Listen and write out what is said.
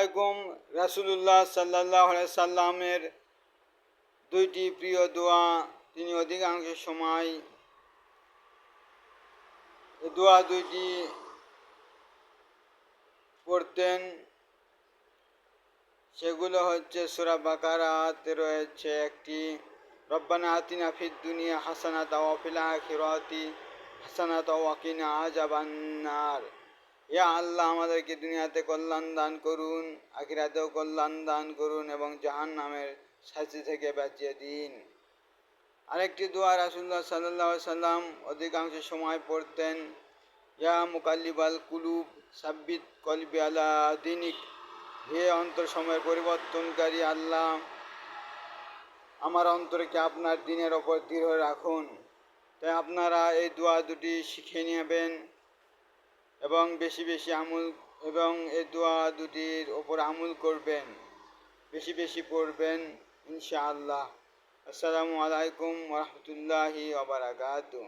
আলাইকুম। রাসূলুল্লাহ সাল্লাল্লাহু আলাইহি সাল্লামের দুইটি প্রিয় দোয়া, তিনি অধিকাংশ সময় এই দোয়া দুইটি পড়তেন। সেগুলো হচ্ছে সূরা বাকারাতে রয়েছে একটি, রব্বানা আতিনা ফিদ দুনিয়া হাসানাতাও ওয়া ফিল আখিরাতি হাসানাতাও ওয়া কিনা আযাবান্নার। ইয়া আল্লাহ, আমাদেরকে দুনিয়াতে কল্যাণ দান করুন, আখিরাতেও কল্যাণ দান করুন এবং জাহান্নামের শাস্তি থেকে বাঁচিয়ে দিন। আরেকটি দোয়া রাসূলুল্লাহ সাল্লাল্লাহু আলাইহি সাল্লাম অধিকাংশ সময় পড়তেন, ইয়া মুকাল্লিবাল কুলুব সাব্বিত কলবি আলা দীনিক। হে অন্তর সময়ের পরিবর্তনকারী আল্লাহ, আমার অন্তরকে আপনার দ্বীনের ওপর দৃঢ় রাখুন। তাই আপনারা এই দোয়া দুটি শিখে নেবেন এবং বেশি বেশি এই দোয়া দুটির ওপর আমল করবেন, বেশি বেশি পড়বেন ইনশাআল্লাহ। আসসালামু আলাইকুম ওয়া রাহমাতুল্লাহি ওয়া বারাকাতুহু।